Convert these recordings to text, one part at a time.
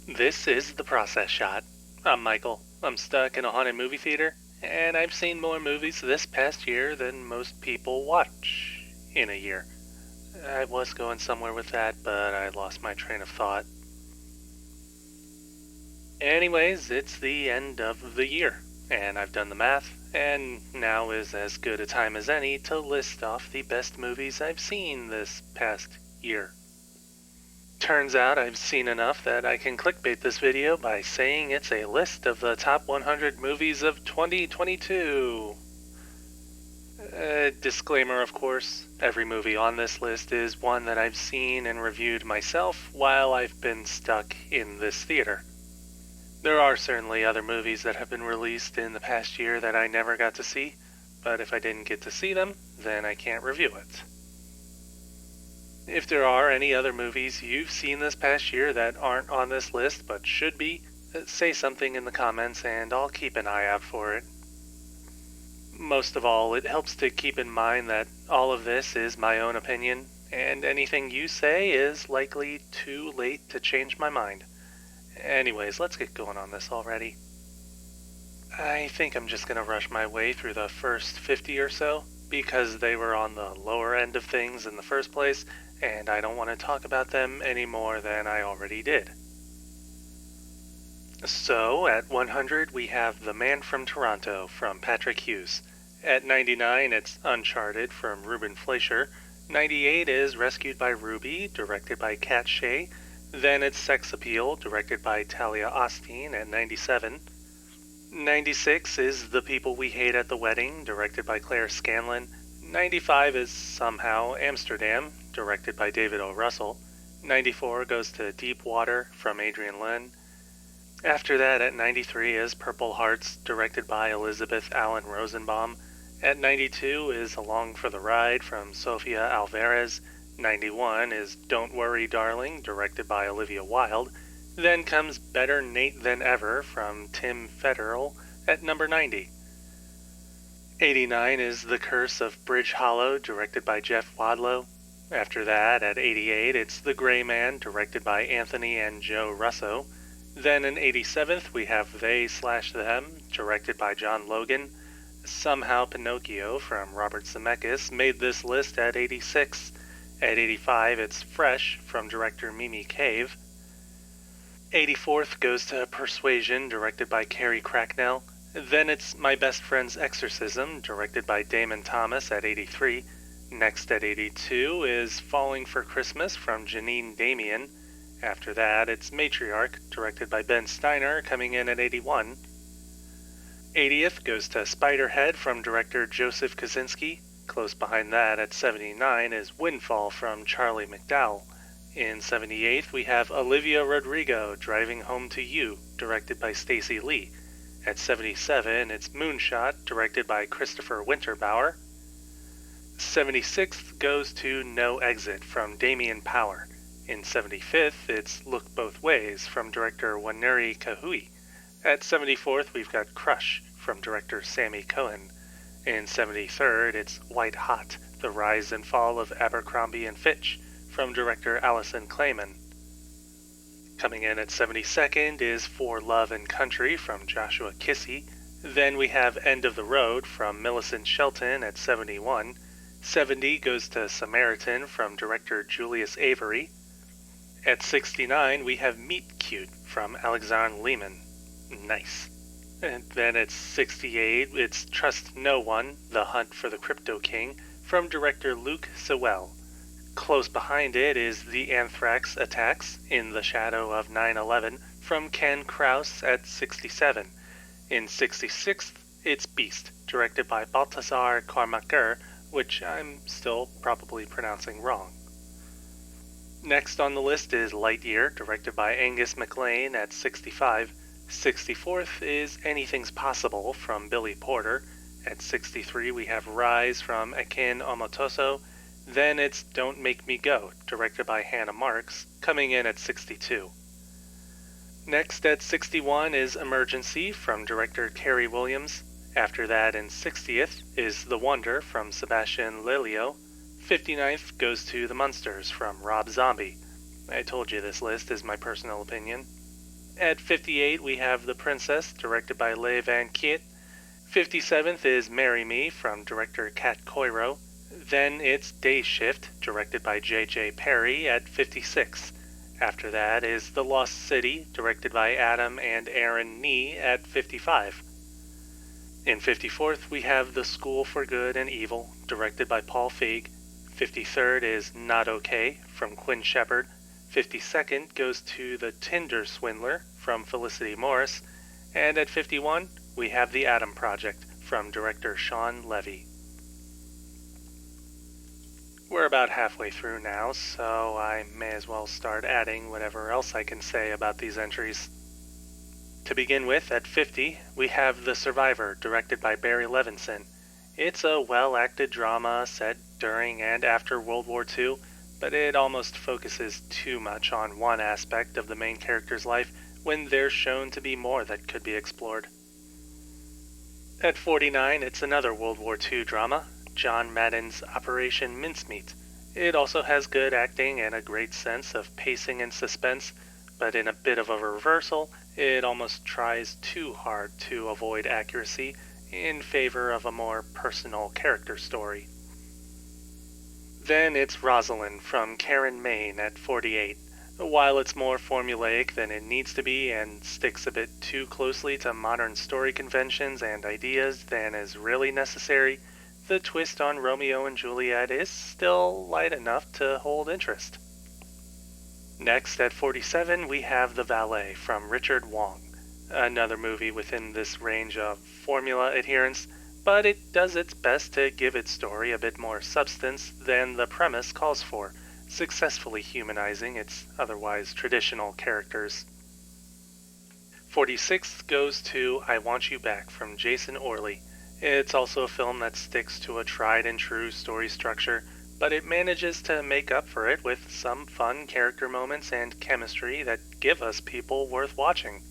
This is The Process Shot. I'm Michael. I'm stuck in a haunted movie theater, and I've seen more movies this past year than most people watch in a year. I was going somewhere with that, but I lost my train of thought. Anyways, it's the end of the year, and I've done the math, and now is as good a time as any to list off the best movies I've seen this past year. Turns out I've seen enough that I can clickbait this video by saying it's a list of the top 100 movies of 2022. Disclaimer, of course, every movie on this list is one that I've seen and reviewed myself while I've been stuck in this theater. There are certainly other movies that have been released in the past year that I never got to see, but if I didn't get to see them, then I can't review it. If there are any other movies you've seen this past year that aren't on this list but should be, say something in the comments and I'll keep an eye out for it. Most of all, it helps to keep in mind that all of this is my own opinion, and anything you say is likely too late to change my mind. Anyways, let's get going on this already. I think I'm just gonna rush my way through the first 50 or so, because they were on the lower end of things in the first place, and I don't want to talk about them any more than I already did. So, at 100 we have The Man from Toronto from Patrick Hughes. At 99 it's Uncharted from Ruben Fleischer. 98 is Rescued by Ruby, directed by Kat Shea. Then it's Sex Appeal, directed by Talia Austin at 97. 96 is The People We Hate at the Wedding, directed by Claire Scanlon. 95 is somehow Amsterdam, directed by David O. Russell. 94 goes to Deep Water from Adrian Lyne. After that, at 93 is Purple Hearts, directed by Elizabeth Allen Rosenbaum. At 92 is Along for the Ride from Sofia Alvarez. 91 is Don't Worry Darling, directed by Olivia Wilde. Then comes Better Nate Than Ever from Tim Federle at number 90. 89 is The Curse of Bridge Hollow, directed by Jeff Wadlow. After that, at 88, it's The Gray Man, directed by Anthony and Joe Russo. Then in 87th, we have They/Them, directed by John Logan. Somehow Pinocchio from Robert Zemeckis made this list at 86. At 85, it's Fresh from director Mimi Cave. 84th goes to Persuasion, directed by Carrie Cracknell. Then it's My Best Friend's Exorcism, directed by Damon Thomas at 83. Next at 82 is Falling for Christmas from Janine Damian. After that, it's Matriarch, directed by Ben Steiner, coming in at 81. 80th goes to Spiderhead from director Joseph Kosinski. Close behind that at 79 is Windfall from Charlie McDowell. In 78th, we have Olivia Rodrigo, Driving Home to You, directed by Stacey Lee. At 77, it's Moonshot, directed by Christopher Winterbauer. 76th goes to No Exit from Damien Power. In 75th, it's Look Both Ways from director Waneri Kahui. At 74th, we've got Crush from director Sammi Cohen. In 73rd, it's White Hot, The Rise and Fall of Abercrombie and Fitch from director Allison Clayman. Coming in at 72nd is For Love and Country from Joshua Kissy. Then we have End of the Road from Millicent Shelton at 71. 70 goes to Samaritan from director Julius Avery. At 69 we have Meet Cute from Alexandre Lehman. Nice. And then at 68 it's Trust No One, The Hunt for the Crypto King from director Luke Sewell. Close behind it is The Anthrax Attacks, In the Shadow of 9/11, from Ken Krause at 67. In 66th, it's Beast, directed by Baltasar Kormákur, which I'm still probably pronouncing wrong. Next on the list is Lightyear, directed by Angus MacLean at 65. 64th is Anything's Possible from Billy Porter. At 63, we have Rise from Akin Omotoso. Then it's Don't Make Me Go, directed by Hannah Marks, coming in at 62. Next at 61 is Emergency from director Carey Williams. After that in 60th is The Wonder from Sebastian Lelio. 59th goes to The Munsters from Rob Zombie. I told you this list is my personal opinion. At 58, we have The Princess, directed by Leigh Van Kiet. 57th is Marry Me, from director Kat Coiro. Then it's Day Shift, directed by J.J. Perry, at 56. After that is The Lost City, directed by Adam and Aaron Nee, at 55. In 54th, we have The School for Good and Evil, directed by Paul Feig. 53rd is Not Okay, from Quinn Shepard. 52nd goes to The Tinder Swindler, from Felicity Morris. And at 51, we have The Adam Project, from director Sean Levy. We're about halfway through now, so I may as well start adding whatever else I can say about these entries. To begin with, at 50, we have The Survivor, directed by Barry Levinson. It's a well-acted drama set during and after World War II, but it almost focuses too much on one aspect of the main character's life when there's shown to be more that could be explored. At 49, it's another World War II drama, John Madden's Operation Mincemeat. It also has good acting and a great sense of pacing and suspense, but in a bit of a reversal, it almost tries too hard to avoid accuracy in favor of a more personal character story. Then it's Rosalind from Karen Maine at 48. While it's more formulaic than it needs to be and sticks a bit too closely to modern story conventions and ideas than is really necessary, the twist on Romeo and Juliet is still light enough to hold interest. Next, at 47, we have The Valet from Richard Wong, another movie within this range of formula adherence, but it does its best to give its story a bit more substance than the premise calls for, successfully humanizing its otherwise traditional characters. 46th goes to I Want You Back from Jason Orley. It's also a film that sticks to a tried and true story structure, but it manages to make up for it with some fun character moments and chemistry that give us people worth watching.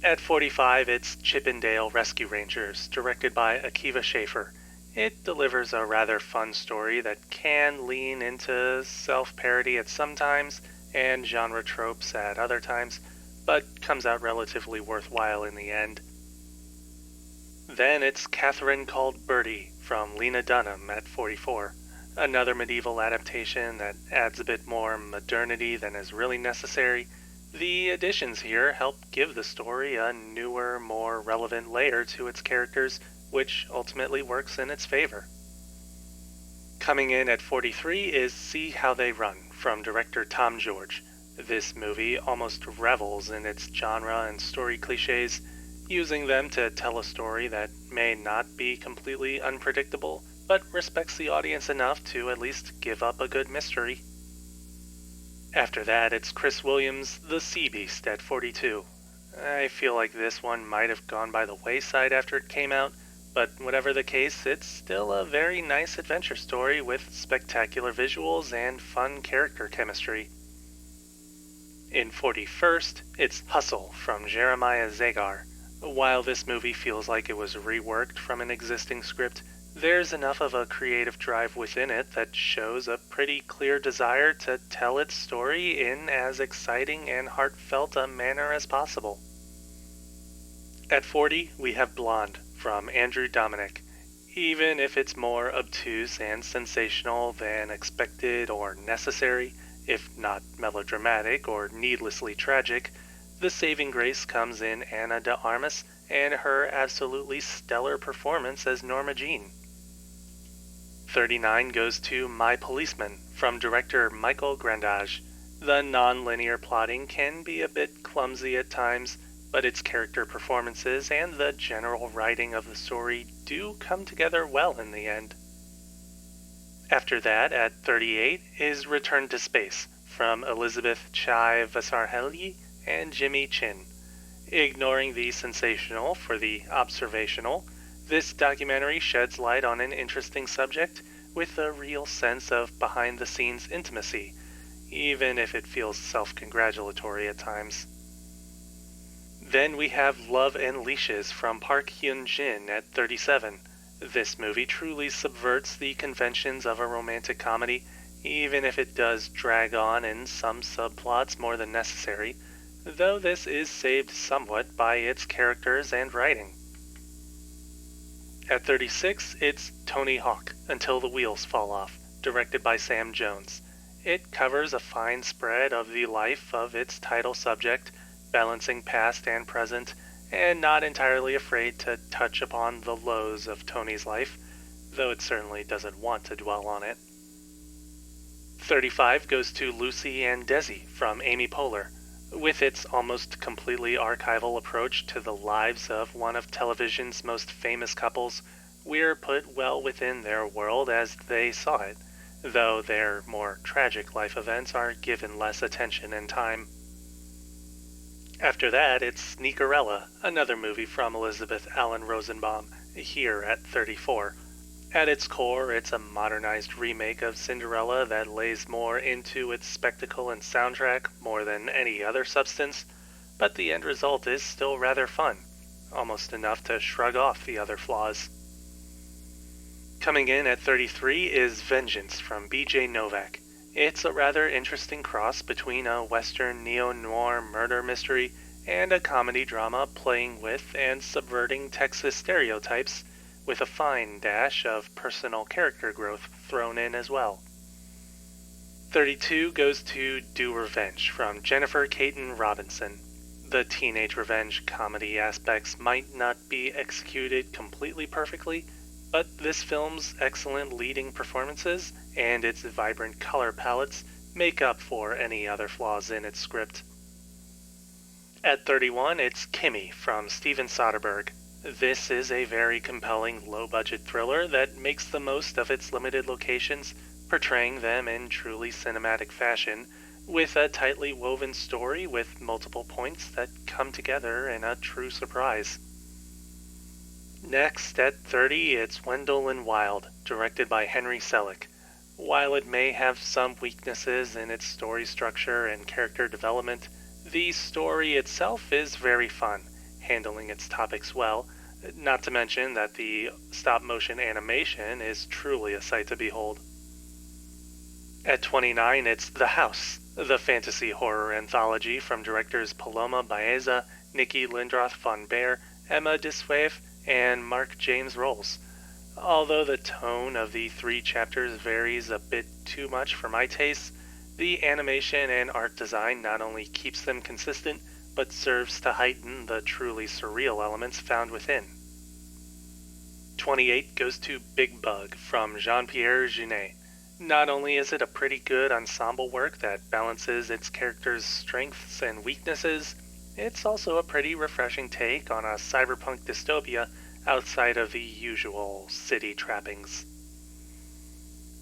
At 45, it's Chip 'n Dale Rescue Rangers, directed by Akiva Schaffer. It delivers a rather fun story that can lean into self-parody at some times and genre tropes at other times, but comes out relatively worthwhile in the end. Then it's Catherine Called Birdy from Lena Dunham at 44, another medieval adaptation that adds a bit more modernity than is really necessary. The additions here help give the story a newer, more relevant layer to its characters, which ultimately works in its favor. Coming in at 43 is See How They Run from director Tom George. This movie almost revels in its genre and story cliches, using them to tell a story that may not be completely unpredictable, but respects the audience enough to at least give up a good mystery. After that, it's Chris Williams' The Sea Beast at 42. I feel like this one might have gone by the wayside after it came out, but whatever the case, it's still a very nice adventure story with spectacular visuals and fun character chemistry. In 41st, it's Hustle from Jeremiah Zagar. While this movie feels like it was reworked from an existing script, there's enough of a creative drive within it that shows a pretty clear desire to tell its story in as exciting and heartfelt a manner as possible. At 40, we have Blonde from Andrew Dominik. Even if it's more obtuse and sensational than expected or necessary, if not melodramatic or needlessly tragic, the saving grace comes in Ana de Armas and her absolutely stellar performance as Norma Jean. 39 goes to My Policeman from director Michael Grandage. The non-linear plotting can be a bit clumsy at times, but its character performances and the general writing of the story do come together well in the end. After that, at 38, is Return to Space from Elizabeth Chai Vasarhelyi and Jimmy Chin. Ignoring the sensational for the observational, this documentary sheds light on an interesting subject with a real sense of behind-the-scenes intimacy, even if it feels self-congratulatory at times. Then we have Love and Leashes from Park Hyun-jin at 37. This movie truly subverts the conventions of a romantic comedy, even if it does drag on in some subplots more than necessary. though this is saved somewhat by its characters and writing. At 36, it's Tony Hawk, Until the Wheels Fall Off, directed by Sam Jones. It covers a fine spread of the life of its title subject, balancing past and present, and not entirely afraid to touch upon the lows of Tony's life, though it certainly doesn't want to dwell on it. 35 goes to Lucy and Desi from Amy Poehler. With its almost completely archival approach to the lives of one of television's most famous couples, we're put well within their world as they saw it, though their more tragic life events are given less attention and time. After that, it's Sneakerella, another movie from Elizabeth Allen Rosenbaum, here at 34. At its core, it's a modernized remake of Cinderella that lays more into its spectacle and soundtrack more than any other substance, but the end result is still rather fun, almost enough to shrug off the other flaws. Coming in at 33 is Vengeance from B.J. Novak. It's a rather interesting cross between a Western neo-noir murder mystery and a comedy drama playing with and subverting Texas stereotypes, with a fine dash of personal character growth thrown in as well. 32 goes to Do Revenge from Jennifer Kaytin Robinson. The teenage revenge comedy aspects might not be executed completely perfectly, but this film's excellent leading performances and its vibrant color palettes make up for any other flaws in its script. At 31, it's Kimmy from Steven Soderbergh. This is a very compelling low-budget thriller that makes the most of its limited locations, portraying them in truly cinematic fashion, with a tightly woven story with multiple points that come together in a true surprise. Next, at 30, it's Wendell and Wilde, directed by Henry Selick. While it may have some weaknesses in its story structure and character development, the story itself is very fun, handling its topics well, not to mention that the stop-motion animation is truly a sight to behold. At 29, it's The House, the fantasy horror anthology from directors Paloma Baeza, Nikki Lindroth von Baer, Emma Dissuave, and Mark James Rolls. Although the tone of the 3 chapters varies a bit too much for my taste, the animation and art design not only keeps them consistent, but serves to heighten the truly surreal elements found within. 28 goes to Bigbug from Jean-Pierre Jeunet. Not only is it a pretty good ensemble work that balances its characters' strengths and weaknesses, it's also a pretty refreshing take on a cyberpunk dystopia outside of the usual city trappings.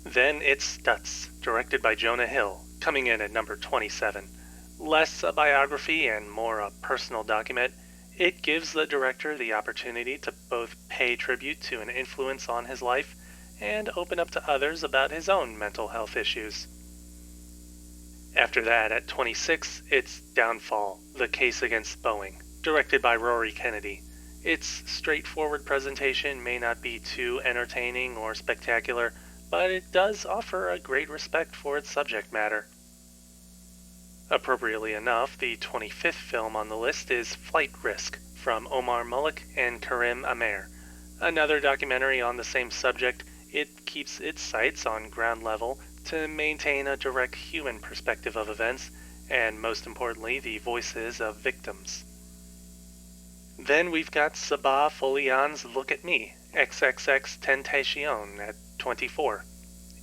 Then it's Stutz, directed by Jonah Hill, coming in at number 27. Less a biography and more a personal document, it gives the director the opportunity to both pay tribute to an influence on his life and open up to others about his own mental health issues. After that, at 26, it's Downfall, The Case Against Boeing, directed by Rory Kennedy. Its straightforward presentation may not be too entertaining or spectacular, but it does offer a great respect for its subject matter. Appropriately enough, the 25th film on the list is Flight Risk from Omar Mullick and Karim Amer. Another documentary on the same subject, it keeps its sights on ground level to maintain a direct human perspective of events, and most importantly, the voices of victims. Then we've got Sabah Folian's Look at Me, XXX Tentacion at 24.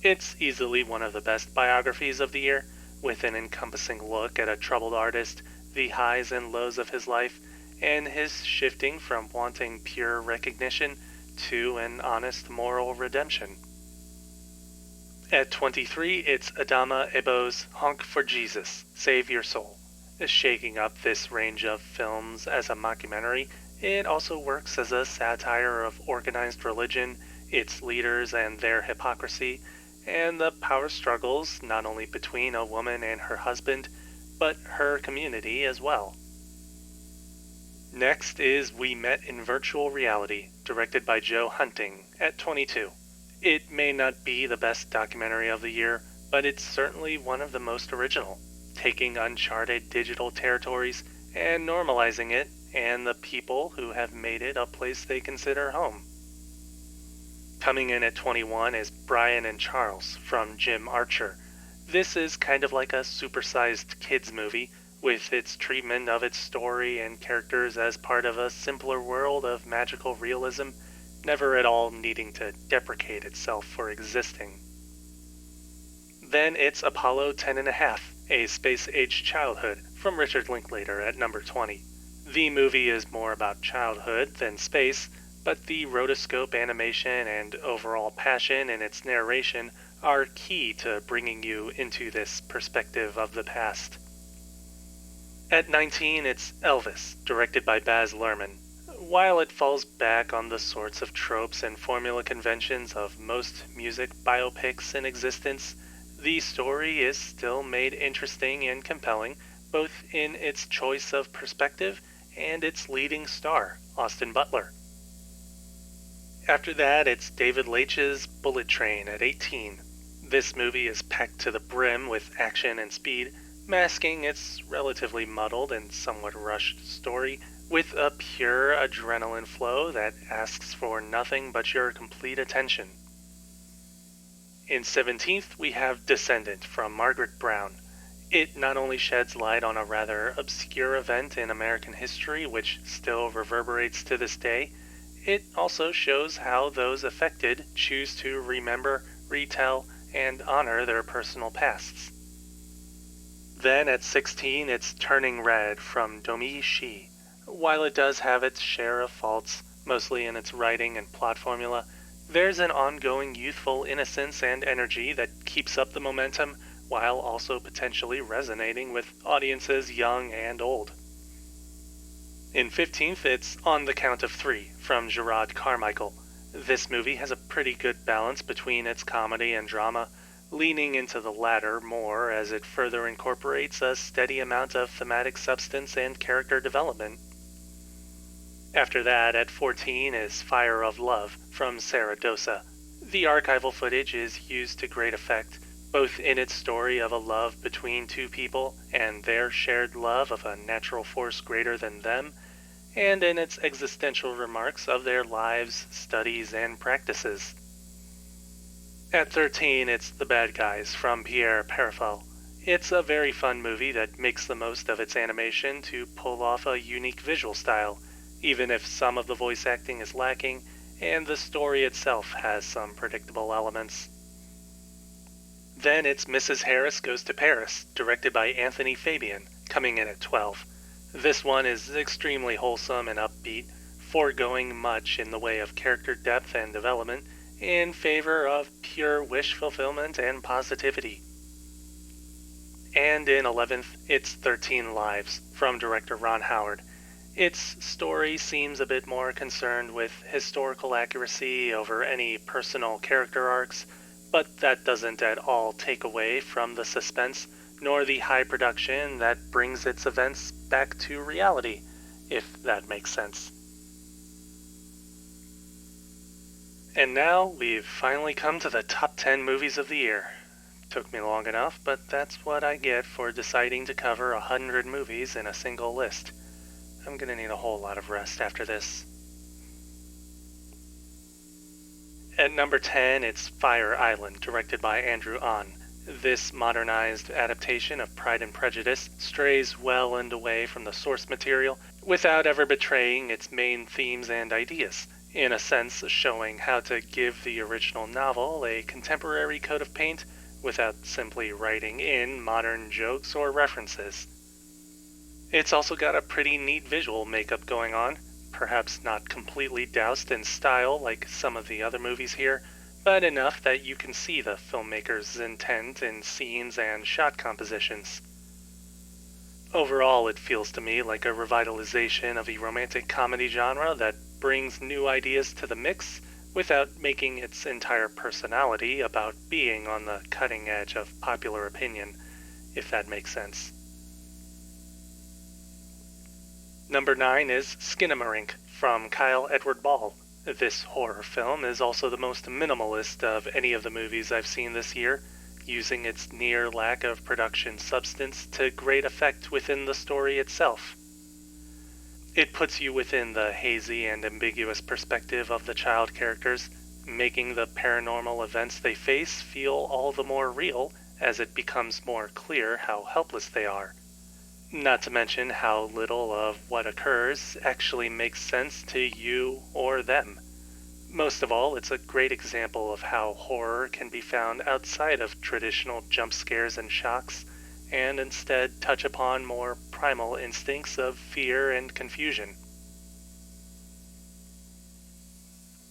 It's easily one of the best biographies of the year, with an encompassing look at a troubled artist, the highs and lows of his life, and his shifting from wanting pure recognition to an honest moral redemption. At 23, it's Adama Ebo's Honk for Jesus, Save Your Soul. Shaking up this range of films as a mockumentary, it also works as a satire of organized religion, its leaders and their hypocrisy, and the power struggles not only between a woman and her husband, but her community as well. Next is We Met in Virtual Reality, directed by Joe Hunting, at 22. It may not be the best documentary of the year, but it's certainly one of the most original. taking uncharted digital territories and normalizing it, and the people who have made it a place they consider home. Coming in at 21 is Brian and Charles from Jim Archer. This is kind of like a supersized kids movie, with its treatment of its story and characters as part of a simpler world of magical realism, never at all needing to deprecate itself for existing. Then it's Apollo 10.5, A Space-Age Childhood, from Richard Linklater at number 20. The movie is more about childhood than space, but the rotoscope animation and overall passion in its narration are key to bringing you into this perspective of the past. At 19, it's Elvis, directed by Baz Luhrmann. While it falls back on the sorts of tropes and formula conventions of most music biopics in existence, the story is still made interesting and compelling, both in its choice of perspective and its leading star, Austin Butler. After that, it's David Leitch's Bullet Train at 18. This movie is packed to the brim with action and speed, masking its relatively muddled and somewhat rushed story with a pure adrenaline flow that asks for nothing but your complete attention. In 17th, we have Descendant from Margaret Brown. It not only sheds light on a rather obscure event in American history which still reverberates to this day, it also shows how those affected choose to remember, retell, and honor their personal pasts. Then at 16, it's Turning Red from Domi Shi. While it does have its share of faults, mostly in its writing and plot formula, there's an ongoing youthful innocence and energy that keeps up the momentum while also potentially resonating with audiences young and old. In 15th, it's On the Count of Three from Gerard Carmichael. This movie has a pretty good balance between its comedy and drama, leaning into the latter more as it further incorporates a steady amount of thematic substance and character development. After that, at 14, is Fire of Love from Saradosa. The archival footage is used to great effect, both in its story of a love between two people and their shared love of a natural force greater than them, and in its existential remarks of their lives, studies, and practices. At 13, it's The Bad Guys from Pierre Perifal. It's a very fun movie that makes the most of its animation to pull off a unique visual style, even if some of the voice acting is lacking and the story itself has some predictable elements. Then it's Mrs. Harris Goes to Paris, directed by Anthony Fabian, coming in at 12. This one is extremely wholesome and upbeat, foregoing much in the way of character depth and development in favor of pure wish fulfillment and positivity. And in 11th, it's 13 Lives, from director Ron Howard. Its story seems a bit more concerned with historical accuracy over any personal character arcs, but that doesn't at all take away from the suspense nor the high production that brings its events back to reality, if that makes sense. And now we've finally come to the top 10 movies of the year. Took me long enough, but that's what I get for deciding to cover 100 movies in a single list. I'm gonna need a whole lot of rest after this. At number 10, it's Fire Island, directed by Andrew Ahn. This modernized adaptation of Pride and Prejudice strays well and away from the source material without ever betraying its main themes and ideas, in a sense showing how to give the original novel a contemporary coat of paint without simply writing in modern jokes or references. It's also got a pretty neat visual makeup going on, perhaps not completely doused in style like some of the other movies here, but enough that you can see the filmmaker's intent in scenes and shot compositions. Overall, it feels to me like a revitalization of the romantic comedy genre that brings new ideas to the mix without making its entire personality about being on the cutting edge of popular opinion, if that makes sense. Number 9 is Skinamarink from Kyle Edward Ball. This horror film is also the most minimalist of any of the movies I've seen this year, using its near lack of production substance to great effect within the story itself. It puts you within the hazy and ambiguous perspective of the child characters, making the paranormal events they face feel all the more real as it becomes more clear how helpless they are. Not to mention how little of what occurs actually makes sense to you or them. Most of all, it's a great example of how horror can be found outside of traditional jump scares and shocks, and instead touch upon more primal instincts of fear and confusion.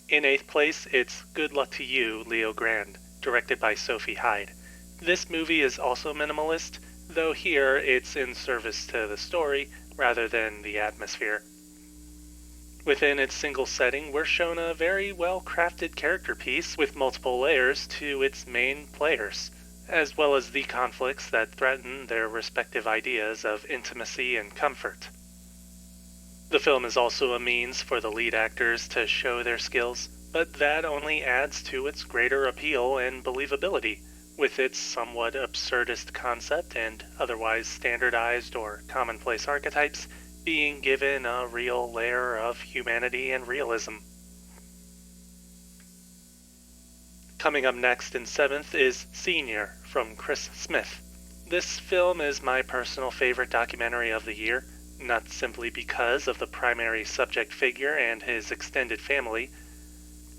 In 8th place, it's Good Luck to You, Leo Grand, directed by Sophie Hyde. This movie is also minimalist, though here it's in service to the story rather than the atmosphere. Within its single setting, we're shown a very well-crafted character piece with multiple layers to its main players, as well as the conflicts that threaten their respective ideas of intimacy and comfort. The film is also a means for the lead actors to show their skills, but that only adds to its greater appeal and believability, with its somewhat absurdist concept and otherwise standardized or commonplace archetypes being given a real layer of humanity and realism. Coming up next in 7th is Senior from Chris Smith. This film is my personal favorite documentary of the year, not simply because of the primary subject figure and his extended family,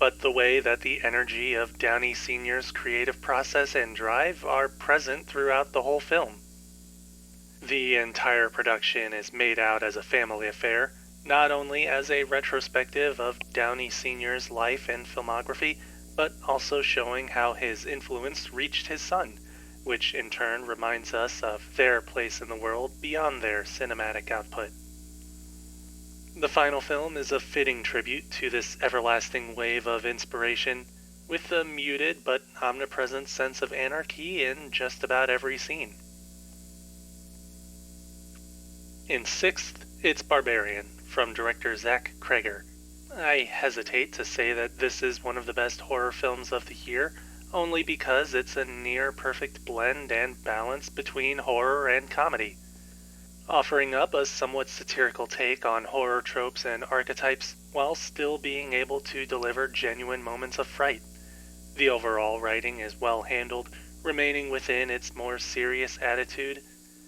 but the way that the energy of Downey Sr.'s creative process and drive are present throughout the whole film. The entire production is made out as a family affair, not only as a retrospective of Downey Sr.'s life and filmography, but also showing how his influence reached his son, which in turn reminds us of their place in the world beyond their cinematic output. The final film is a fitting tribute to this everlasting wave of inspiration, with a muted but omnipresent sense of anarchy in just about every scene. In 6th, it's Barbarian, from director Zach Cregger. I hesitate to say that this is one of the best horror films of the year, only because it's a near-perfect blend and balance between horror and comedy, offering up a somewhat satirical take on horror tropes and archetypes while still being able to deliver genuine moments of fright. The overall writing is well handled, remaining within its more serious attitude,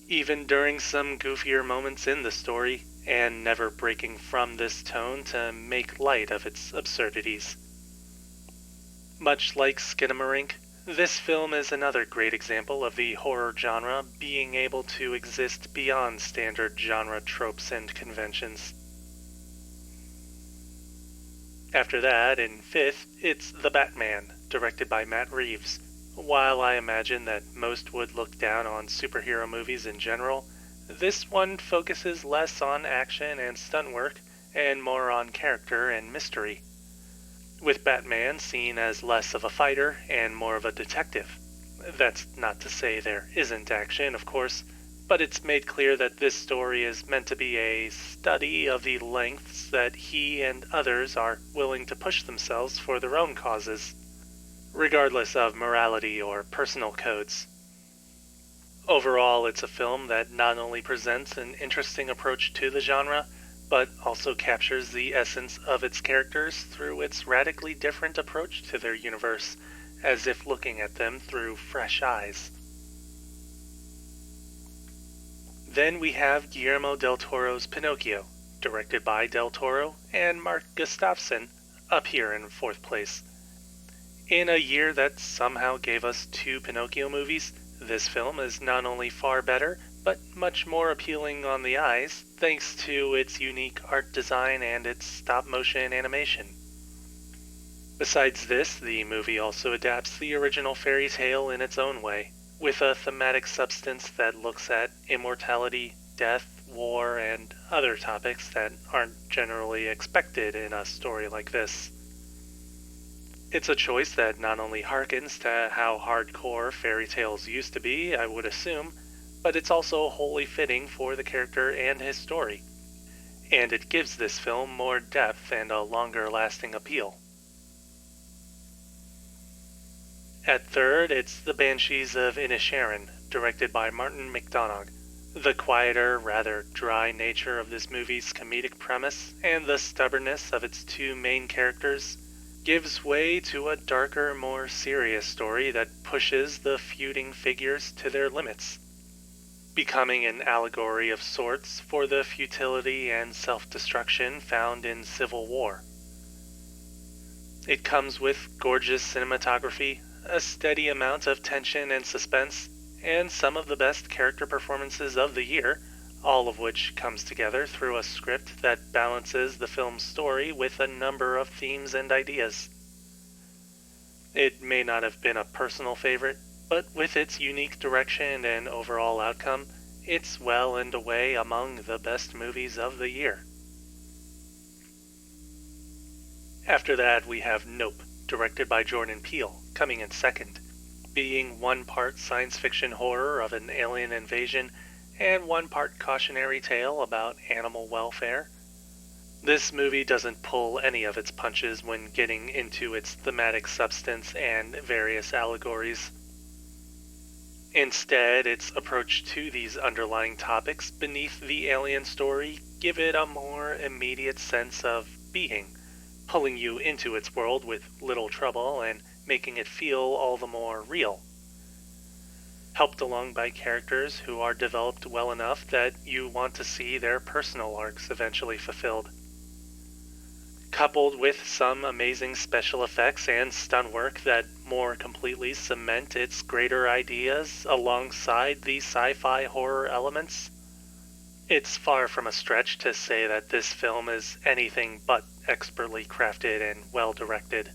even during some goofier moments in the story, and never breaking from this tone to make light of its absurdities. Much like Skinamarink, this film is another great example of the horror genre being able to exist beyond standard genre tropes and conventions. After that, in 5th, it's The Batman, directed by Matt Reeves. While I imagine that most would look down on superhero movies in general, this one focuses less on action and stunt work and more on character and mystery, with Batman seen as less of a fighter and more of a detective. That's not to say there isn't action, of course, but it's made clear that this story is meant to be a study of the lengths that he and others are willing to push themselves for their own causes, regardless of morality or personal codes. Overall, it's a film that not only presents an interesting approach to the genre, but also captures the essence of its characters through its radically different approach to their universe, as if looking at them through fresh eyes. Then we have Guillermo del Toro's Pinocchio, directed by Del Toro and Mark Gustafson, up here in 4th place. In a year that somehow gave us 2 Pinocchio movies, this film is not only far better, but much more appealing on the eyes, thanks to its unique art design and its stop-motion animation. Besides this, the movie also adapts the original fairy tale in its own way, with a thematic substance that looks at immortality, death, war, and other topics that aren't generally expected in a story like this. It's a choice that not only harkens to how hardcore fairy tales used to be, I would assume, but it's also wholly fitting for the character and his story. And it gives this film more depth and a longer-lasting appeal. At third, it's The Banshees of Inisherin, directed by Martin McDonagh. The quieter, rather dry nature of this movie's comedic premise and the stubbornness of its two main characters gives way to a darker, more serious story that pushes the feuding figures to their limits, becoming an allegory of sorts for the futility and self-destruction found in civil war. It comes with gorgeous cinematography, a steady amount of tension and suspense, and some of the best character performances of the year, all of which comes together through a script that balances the film's story with a number of themes and ideas. It may not have been a personal favorite, but with its unique direction and overall outcome, it's well and away among the best movies of the year. After that, we have Nope, directed by Jordan Peele, coming in second, being one part science fiction horror of an alien invasion and one part cautionary tale about animal welfare. This movie doesn't pull any of its punches when getting into its thematic substance and various allegories. Instead, its approach to these underlying topics beneath the alien story give it a more immediate sense of being, pulling you into its world with little trouble and making it feel all the more real. Helped along by characters who are developed well enough that you want to see their personal arcs eventually fulfilled. Coupled with some amazing special effects and stunt work that more completely cement its greater ideas alongside the sci-fi horror elements, it's far from a stretch to say that this film is anything but expertly crafted and well-directed.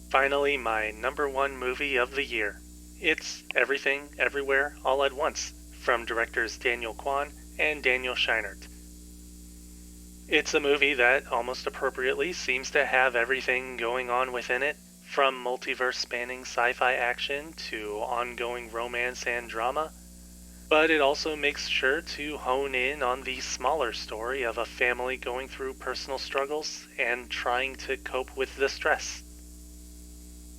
Finally, my number one movie of the year. It's Everything, Everywhere, All at Once, from directors Daniel Kwan and Daniel Scheinert. It's a movie that, almost appropriately, seems to have everything going on within it, from multiverse-spanning sci-fi action to ongoing romance and drama, but it also makes sure to hone in on the smaller story of a family going through personal struggles and trying to cope with the stress.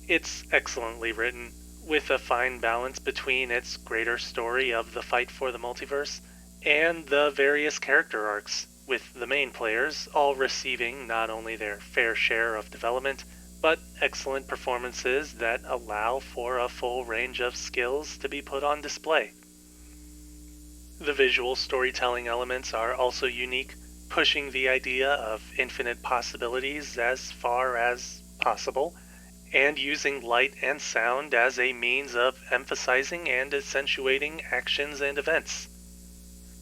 It's excellently written, with a fine balance between its greater story of the fight for the multiverse and the various character arcs, with the main players all receiving not only their fair share of development, but excellent performances that allow for a full range of skills to be put on display. The visual storytelling elements are also unique, pushing the idea of infinite possibilities as far as possible, and using light and sound as a means of emphasizing and accentuating actions and events.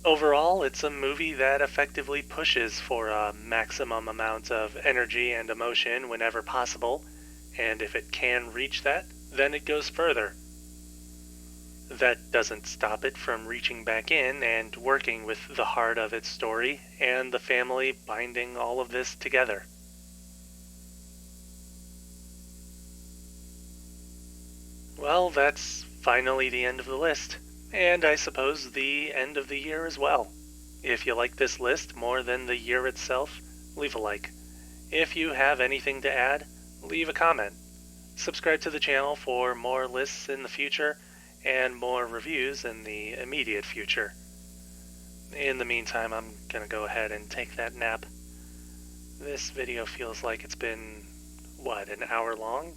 Overall, it's a movie that effectively pushes for a maximum amount of energy and emotion whenever possible, and if it can reach that, then it goes further. That doesn't stop it from reaching back in and working with the heart of its story and the family binding all of this together. Well, that's finally the end of the list, and I suppose the end of the year as well. If you like this list more than the year itself, leave a like. If you have anything to add, leave a comment. Subscribe to the channel for more lists in the future and more reviews in the immediate future. In the meantime, I'm gonna go ahead and take that nap. This video feels like it's been, an hour long?